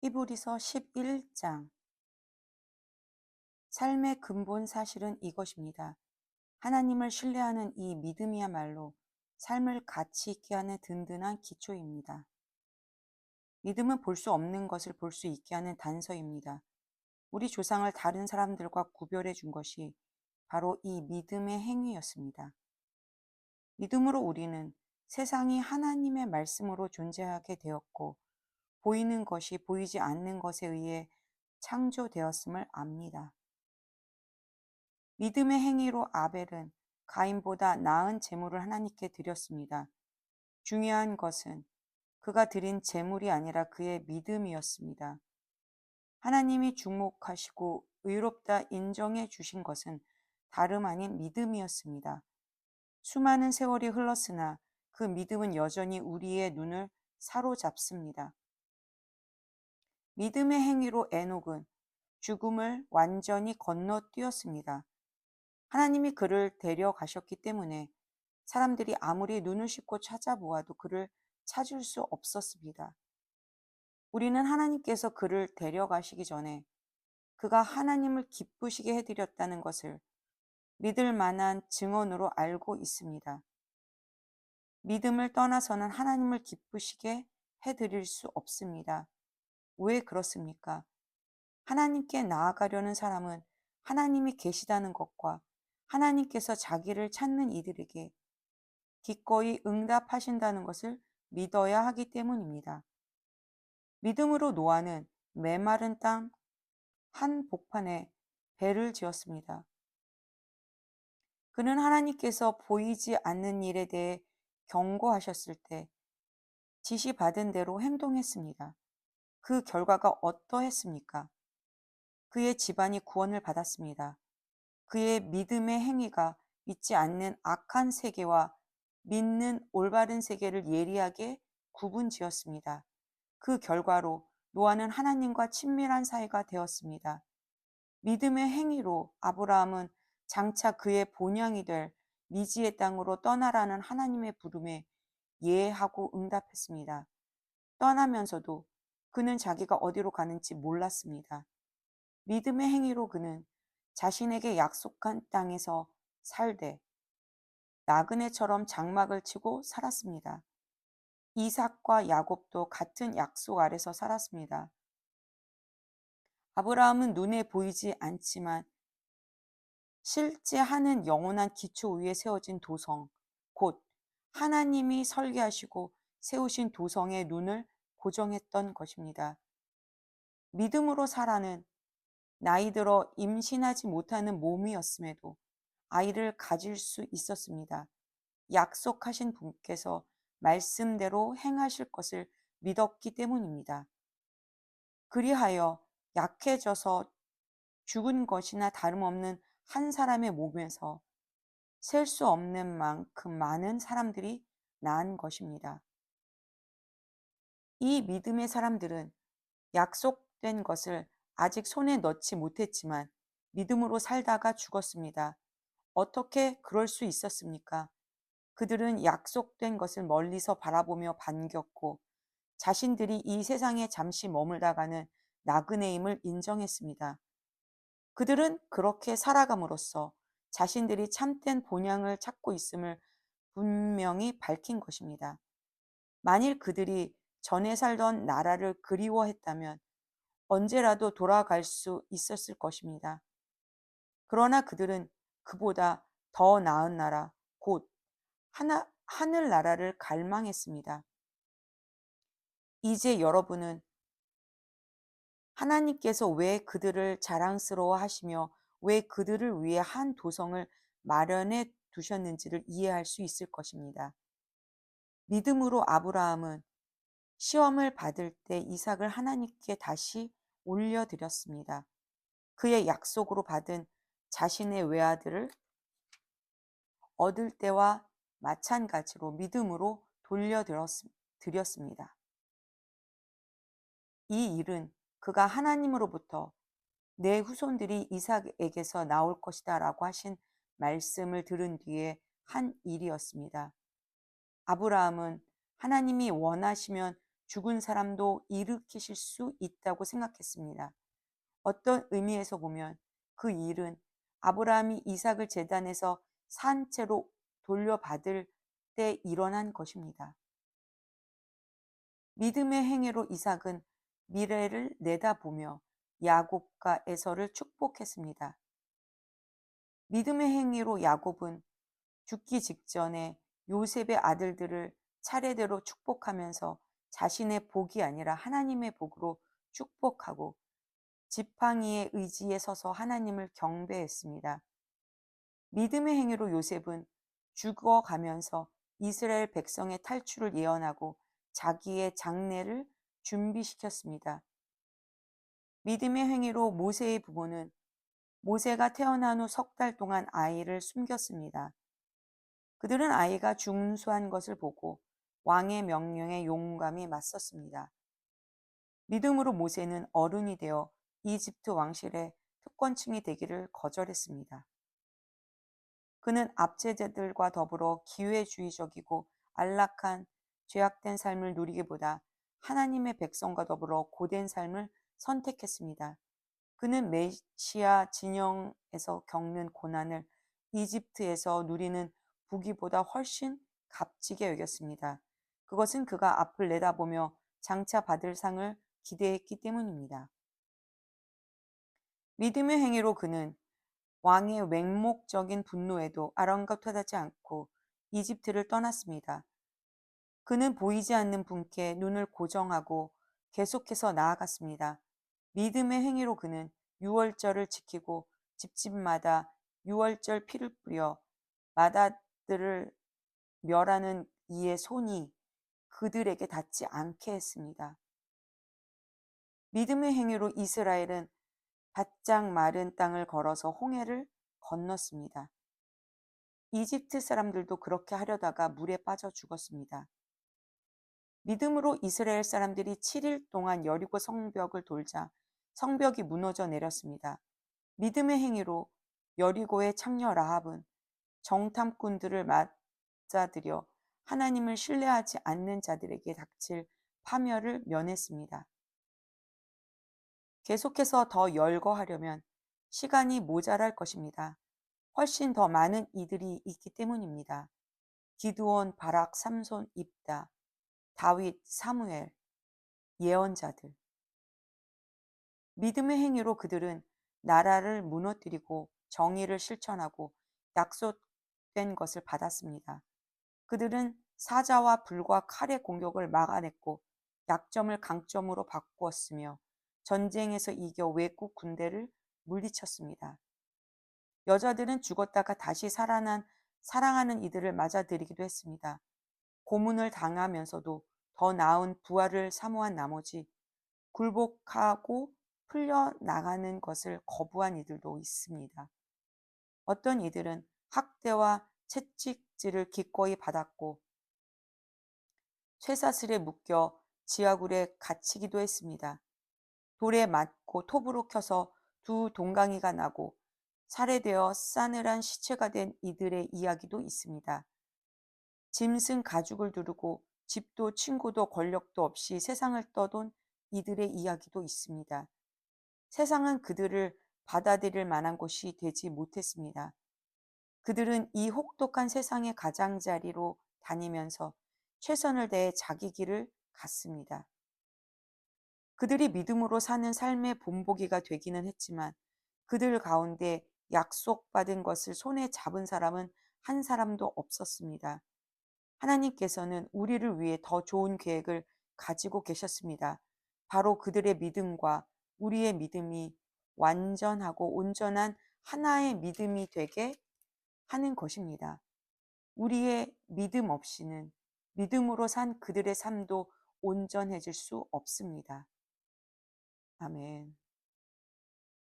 히브리서 11장. 삶의 근본 사실은 이것입니다. 하나님을 신뢰하는 이 믿음이야말로 삶을 가치 있게 하는 든든한 기초입니다. 믿음은 볼 수 없는 것을 볼 수 있게 하는 단서입니다. 우리 조상을 다른 사람들과 구별해 준 것이 바로 이 믿음의 행위였습니다. 믿음으로 우리는 세상이 하나님의 말씀으로 존재하게 되었고, 보이는 것이 보이지 않는 것에 의해 창조되었음을 압니다. 믿음의 행위로 아벨은 가인보다 나은 제물을 하나님께 드렸습니다. 중요한 것은 그가 드린 제물이 아니라 그의 믿음이었습니다. 하나님이 주목하시고 의롭다 인정해 주신 것은 다름 아닌 믿음이었습니다. 수많은 세월이 흘렀으나 그 믿음은 여전히 우리의 눈을 사로잡습니다. 믿음의 행위로 에녹은 죽음을 완전히 건너뛰었습니다. 하나님이 그를 데려가셨기 때문에 사람들이 아무리 눈을 씻고 찾아보아도 그를 찾을 수 없었습니다. 우리는 하나님께서 그를 데려가시기 전에 그가 하나님을 기쁘시게 해드렸다는 것을 믿을 만한 증언으로 알고 있습니다. 믿음을 떠나서는 하나님을 기쁘시게 해드릴 수 없습니다. 왜 그렇습니까? 하나님께 나아가려는 사람은 하나님이 계시다는 것과 하나님께서 자기를 찾는 이들에게 기꺼이 응답하신다는 것을 믿어야 하기 때문입니다. 믿음으로 노아는 메마른 땅 한 복판에 배를 지었습니다. 그는 하나님께서 보이지 않는 일에 대해 경고하셨을 때 지시받은 대로 행동했습니다. 그 결과가 어떠했습니까? 그의 집안이 구원을 받았습니다. 그의 믿음의 행위가 믿지 않는 악한 세계와 믿는 올바른 세계를 예리하게 구분지었습니다. 그 결과로 노아는 하나님과 친밀한 사이가 되었습니다. 믿음의 행위로 아브라함은 장차 그의 본향이 될 미지의 땅으로 떠나라는 하나님의 부름에 예하고 응답했습니다. 떠나면서도 그는 자기가 어디로 가는지 몰랐습니다. 믿음의 행위로 그는 자신에게 약속한 땅에서 살되 나그네처럼 장막을 치고 살았습니다. 이삭과 야곱도 같은 약속 아래서 살았습니다. 아브라함은 눈에 보이지 않지만 실제 하는 영원한 기초 위에 세워진 도성, 곧 하나님이 설계하시고 세우신 도성의 눈을 고정했던 것입니다. 믿음으로 사라는 나이 들어 임신하지 못하는 몸이었음에도 아이를 가질 수 있었습니다. 약속하신 분께서 말씀대로 행하실 것을 믿었기 때문입니다. 그리하여 약해져서 죽은 것이나 다름없는 한 사람의 몸에서 셀 수 없는 만큼 많은 사람들이 낳은 것입니다. 이 믿음의 사람들은 약속된 것을 아직 손에 넣지 못했지만 믿음으로 살다가 죽었습니다. 어떻게 그럴 수 있었습니까? 그들은 약속된 것을 멀리서 바라보며 반겼고 자신들이 이 세상에 잠시 머물다가는 나그네임을 인정했습니다. 그들은 그렇게 살아감으로써 자신들이 참된 본향을 찾고 있음을 분명히 밝힌 것입니다. 만일 그들이 전에 살던 나라를 그리워했다면 언제라도 돌아갈 수 있었을 것입니다. 그러나 그들은 그보다 더 나은 나라, 곧 하늘나라를 갈망했습니다. 이제 여러분은 하나님께서 왜 그들을 자랑스러워 하시며 왜 그들을 위해 한 도성을 마련해 두셨는지를 이해할 수 있을 것입니다. 믿음으로 아브라함은 시험을 받을 때 이삭을 하나님께 다시 올려드렸습니다. 그의 약속으로 받은 자신의 외아들을 얻을 때와 마찬가지로 믿음으로 돌려드렸습니다. 이 일은 그가 하나님으로부터 내 후손들이 이삭에게서 나올 것이다 라고 하신 말씀을 들은 뒤에 한 일이었습니다. 아브라함은 하나님이 원하시면 죽은 사람도 일으키실 수 있다고 생각했습니다. 어떤 의미에서 보면 그 일은 아브라함이 이삭을 제단에서 산 채로 돌려받을 때 일어난 것입니다. 믿음의 행위로 이삭은 미래를 내다보며 야곱과 에서를 축복했습니다. 믿음의 행위로 야곱은 죽기 직전에 요셉의 아들들을 차례대로 축복하면서 자신의 복이 아니라 하나님의 복으로 축복하고 지팡이의 의지에 서서 하나님을 경배했습니다. 믿음의 행위로 요셉은 죽어가면서 이스라엘 백성의 탈출을 예언하고 자기의 장례를 준비시켰습니다. 믿음의 행위로 모세의 부모는 모세가 태어난 후 석 달 동안 아이를 숨겼습니다. 그들은 아이가 준수한 것을 보고 왕의 명령에 용감히 맞섰습니다. 믿음으로 모세는 어른이 되어 이집트 왕실의 특권층이 되기를 거절했습니다. 그는 압제자들과 더불어 기회주의적이고 안락한 죄악된 삶을 누리기보다 하나님의 백성과 더불어 고된 삶을 선택했습니다. 그는 메시아 진영에서 겪는 고난을 이집트에서 누리는 부귀보다 훨씬 값지게 여겼습니다. 그것은 그가 앞을 내다보며 장차 받을 상을 기대했기 때문입니다. 믿음의 행위로 그는 왕의 맹목적인 분노에도 아랑곳하지 않고 이집트를 떠났습니다. 그는 보이지 않는 분께 눈을 고정하고 계속해서 나아갔습니다. 믿음의 행위로 그는 유월절을 지키고 집집마다 유월절 피를 뿌려 마다들을 멸하는 이의 손이 그들에게 닿지 않게 했습니다. 믿음의 행위로 이스라엘은 바짝 마른 땅을 걸어서 홍해를 건넜습니다. 이집트 사람들도 그렇게 하려다가 물에 빠져 죽었습니다. 믿음으로 이스라엘 사람들이 7일 동안 여리고 성벽을 돌자 성벽이 무너져 내렸습니다. 믿음의 행위로 여리고의 창녀 라합은 정탐꾼들을 맞아들여 하나님을 신뢰하지 않는 자들에게 닥칠 파멸을 면했습니다. 계속해서 더 열거하려면 시간이 모자랄 것입니다. 훨씬 더 많은 이들이 있기 때문입니다. 기드온, 바락, 삼손, 입다, 다윗, 사무엘, 예언자들. 믿음의 행위로 그들은 나라를 무너뜨리고 정의를 실천하고 약속된 것을 받았습니다. 그들은 사자와 불과 칼의 공격을 막아냈고 약점을 강점으로 바꾸었으며 전쟁에서 이겨 외국 군대를 물리쳤습니다. 여자들은 죽었다가 다시 살아난 사랑하는 이들을 맞아들이기도 했습니다. 고문을 당하면서도 더 나은 부활을 사모한 나머지 굴복하고 풀려나가는 것을 거부한 이들도 있습니다. 어떤 이들은 학대와 채찍질을 기꺼이 받았고 쇠사슬에 묶여 지하굴에 갇히기도 했습니다. 돌에 맞고 톱으로 켜서 두 동강이가 나고 살해되어 싸늘한 시체가 된 이들의 이야기도 있습니다. 짐승 가죽을 두르고 집도 친구도 권력도 없이 세상을 떠돈 이들의 이야기도 있습니다. 세상은 그들을 받아들일 만한 곳이 되지 못했습니다. 그들은 이 혹독한 세상의 가장자리로 다니면서 최선을 다해 자기 길을 갔습니다. 그들이 믿음으로 사는 삶의 본보기가 되기는 했지만 그들 가운데 약속받은 것을 손에 잡은 사람은 한 사람도 없었습니다. 하나님께서는 우리를 위해 더 좋은 계획을 가지고 계셨습니다. 바로 그들의 믿음과 우리의 믿음이 완전하고 온전한 하나의 믿음이 되게 하는 것입니다. 우리의 믿음 없이는 믿음으로 산 그들의 삶도 온전해질 수 없습니다. 아멘.